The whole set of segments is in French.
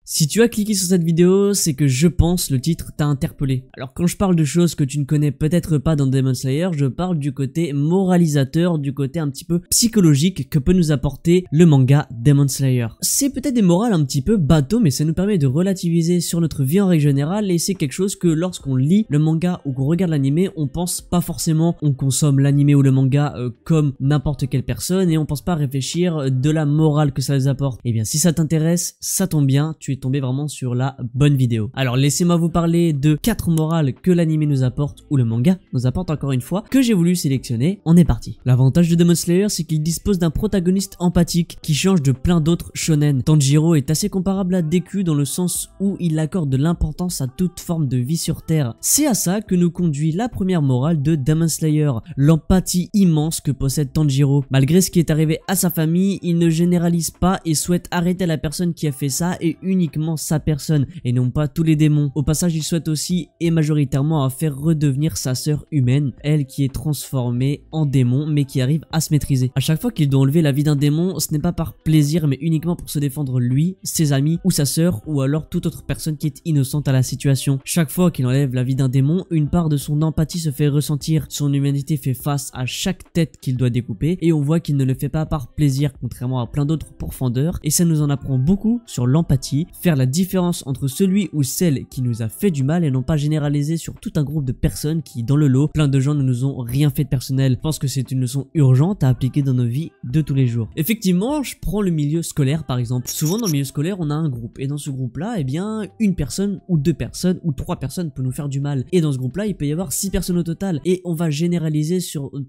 Si tu as cliqué sur cette vidéo, c'est que je pense le titre t'a interpellé. Alors quand je parle de choses que tu ne connais peut-être pas dans Demon Slayer, je parle du côté moralisateur, du côté un petit peu psychologique que peut nous apporter le manga Demon Slayer. C'est peut-être des morales un petit peu bateau, mais ça nous permet de relativiser sur notre vie en règle générale, et c'est quelque chose que lorsqu'on lit le manga ou qu'on regarde l'anime, on pense pas forcément, on consomme l'anime ou le manga comme n'importe quelle personne, et on pense pas à réfléchir de la morale que ça les apporte. Et bien si ça t'intéresse, ça tombe bien, tu es tombé vraiment sur la bonne vidéo. Alors laissez-moi vous parler de 4 morales que l'anime nous apporte, ou le manga nous apporte encore une fois, que j'ai voulu sélectionner. On est parti. L'avantage de Demon Slayer, c'est qu'il dispose d'un protagoniste empathique qui change de plein d'autres shonen. Tanjiro est assez comparable à Deku dans le sens où il accorde de l'importance à toute forme de vie sur Terre. C'est à ça que nous conduit la première morale de Demon Slayer, l'empathie immense que possède Tanjiro. Malgré ce qui est arrivé à sa famille, il ne généralise pas et souhaite arrêter la personne qui a fait ça et uniquement sa personne et non pas tous les démons. Au passage, il souhaite aussi et majoritairement faire redevenir sa sœur humaine, elle qui est transformée en démon mais qui arrive à se maîtriser. À chaque fois qu'il doit enlever la vie d'un démon, ce n'est pas par plaisir mais uniquement pour se défendre lui, ses amis ou sa sœur ou alors toute autre personne qui est innocente à la situation. Chaque fois qu'il enlève la vie d'un démon, une part de son empathie se fait ressentir, son humanité fait face à chaque tête qu'il doit découper et on voit qu'il ne le fait pas par plaisir contrairement à plein d'autres pourfendeurs, et ça nous en apprend beaucoup sur l'empathie, faire la différence entre celui ou celle qui nous a fait du mal et non pas généraliser sur tout un groupe de personnes qui, dans le lot, plein de gens ne nous ont rien fait de personnel. Je pense que c'est une leçon urgente à appliquer dans nos vies de tous les jours. Effectivement, je prends le milieu scolaire par exemple. Souvent dans le milieu scolaire, on a un groupe et dans ce groupe-là, eh bien, une personne ou 2 personnes ou 3 personnes peut nous faire du mal. Et dans ce groupe-là, il peut y avoir 6 personnes au total et on va généraliser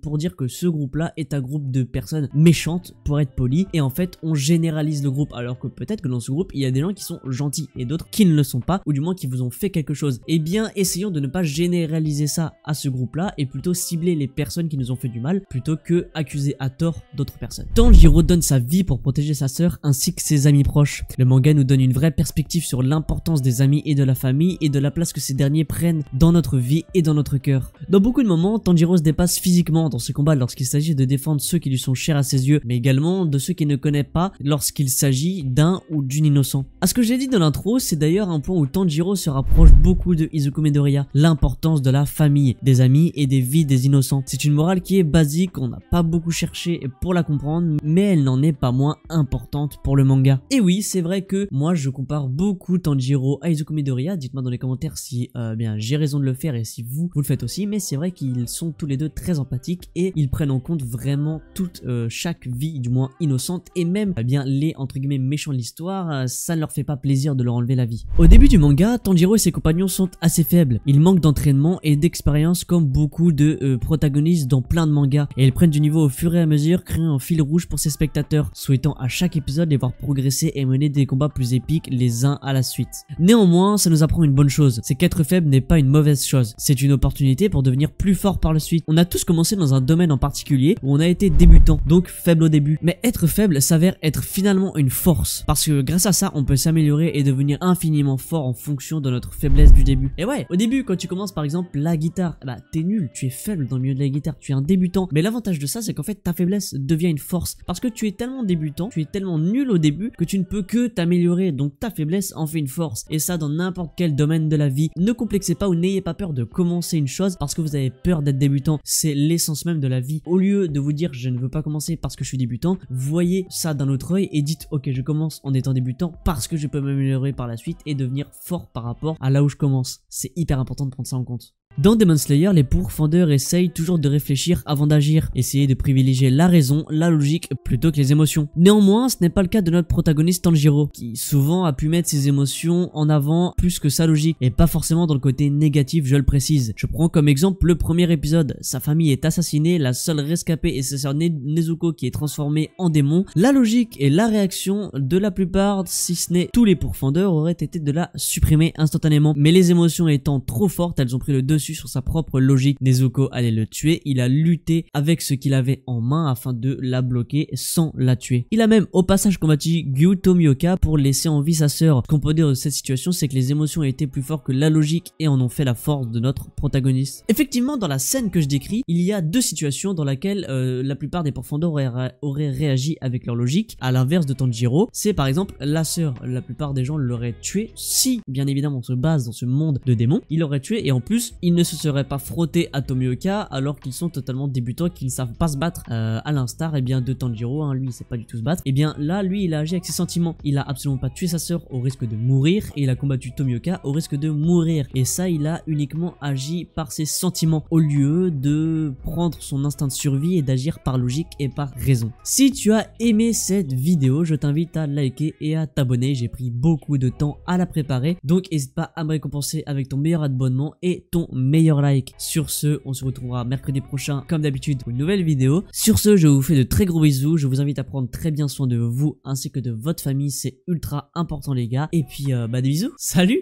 pour dire que ce groupe-là est un groupe de personnes méchantes pour être poli, et en fait, on généralise le groupe alors que peut-être que dans ce groupe, il y a des gens qui sont gentils et d'autres qui ne le sont pas, ou du moins qui vous ont fait quelque chose. Eh bien, essayons de ne pas généraliser ça à ce groupe-là et plutôt cibler les personnes qui nous ont fait du mal plutôt que accuser à tort d'autres personnes. Tanjiro donne sa vie pour protéger sa sœur ainsi que ses amis proches. Le manga nous donne une vraie perspective sur l'importance des amis et de la famille et de la place que ces derniers prennent dans notre vie et dans notre cœur. Dans beaucoup de moments, Tanjiro se dépasse physiquement dans ses combats lorsqu'il s'agit de défendre ceux qui lui sont chers à ses yeux, mais également de ceux qu'il ne connaît pas lorsqu'il s'agit d'un ou d'une innocent. À ce que j'ai dit dans l'intro, c'est d'ailleurs un point où Tanjiro se rapproche beaucoup de Izuku Midoriya, l'importance de la famille, des amis et des vies des innocents. C'est une morale qui est basique, on n'a pas beaucoup cherché pour la comprendre, mais elle n'en est pas moins importante pour le manga. Et oui, c'est vrai que moi je compare beaucoup Tanjiro à Izuku Midoriya, dites-moi dans les commentaires si bien j'ai raison de le faire et si vous le faites aussi, mais c'est vrai qu'ils sont tous les deux très empathiques et ils prennent en compte vraiment toute chaque vie, du moins innocente, et même bien les entre guillemets méchants de l'histoire, ça ne leur fait pas plaisir de leur enlever la vie. Au début du manga, Tanjiro et ses compagnons sont assez faibles, ils manquent d'entraînement et d'expérience comme beaucoup de protagonistes dans plein de mangas, et ils prennent du niveau au fur et à mesure, créant un fil rouge pour ses spectateurs, souhaitant à chaque épisode les voir progresser et mener des combats plus épiques les uns à la suite. Néanmoins, ça nous apprend une bonne chose, c'est qu'être faible n'est pas une mauvaise chose, c'est une opportunité pour devenir plus fort par la suite. On a tous commencé dans un domaine en particulier où on a été débutant, donc faible au début, mais être faible s'avère être finalement une force, parce que grâce à ça on peut s'améliorer et devenir infiniment fort en fonction de notre faiblesse du début. Et ouais, au début quand tu commences par exemple la guitare, bah t'es nul, tu es faible dans le milieu de la guitare, tu es un débutant, mais l'avantage de ça c'est qu'en fait ta faiblesse devient une force, parce que tu es tellement débutant, tu es tellement nul au début que tu ne peux que t'améliorer, donc ta faiblesse en fait une force, et ça dans n'importe quel domaine de la vie. Ne complexez pas ou n'ayez pas peur de commencer une chose parce que vous avez peur d'être débutant, c'est l'essence même de la vie. Au lieu de vous dire je ne veux pas commencer parce que je suis débutant, voyez ça d'un autre œil et dites ok, je commence en étant débutant parce que je peux m'améliorer par la suite et devenir fort par rapport à là où je commence. C'est hyper important de prendre ça en compte. Dans Demon Slayer, les pourfendeurs essayent toujours de réfléchir avant d'agir, essayer de privilégier la raison, la logique plutôt que les émotions. Néanmoins, ce n'est pas le cas de notre protagoniste Tanjiro, qui souvent a pu mettre ses émotions en avant plus que sa logique, et pas forcément dans le côté négatif, je le précise. Je prends comme exemple le premier épisode, sa famille est assassinée, la seule rescapée est sa sœur Nezuko qui est transformée en démon. La logique et la réaction de la plupart, si ce n'est tous les pourfendeurs, auraient été de la supprimer instantanément, mais les émotions étant trop fortes, elles ont pris le dessus dessus sur sa propre logique. Nezuko allait le tuer, il a lutté avec ce qu'il avait en main afin de la bloquer sans la tuer. Il a même au passage combattu Gyu Tomioka pour laisser en vie sa sœur. Ce qu'on peut dire de cette situation, c'est que les émotions étaient plus fortes que la logique et en ont fait la force de notre protagoniste. Effectivement, dans la scène que je décris, il y a deux situations dans lesquelles la plupart des pourfendeurs auraient réagi avec leur logique, à l'inverse de Tanjiro. C'est par exemple la sœur, la plupart des gens l'auraient tué si, bien évidemment, on se base dans ce monde de démons, il l'aurait tué et en plus, il ne se serait pas frotté à Tomioka alors qu'ils sont totalement débutants, qu'ils ne savent pas se battre, à l'instar de Tanjiro, hein, lui il sait pas du tout se battre. Et bien là, lui il a agi avec ses sentiments, il a absolument pas tué sa sœur au risque de mourir et il a combattu Tomioka au risque de mourir, et ça il a uniquement agi par ses sentiments au lieu de prendre son instinct de survie et d'agir par logique et par raison. Si tu as aimé cette vidéo, je t'invite à liker et à t'abonner, j'ai pris beaucoup de temps à la préparer, donc n'hésite pas à me récompenser avec ton meilleur abonnement et ton meilleur like. Sur ce, on se retrouvera mercredi prochain comme d'habitude pour une nouvelle vidéo. Sur ce, je vous fais de très gros bisous, je vous invite à prendre très bien soin de vous ainsi que de votre famille, c'est ultra important les gars, et puis des bisous, salut.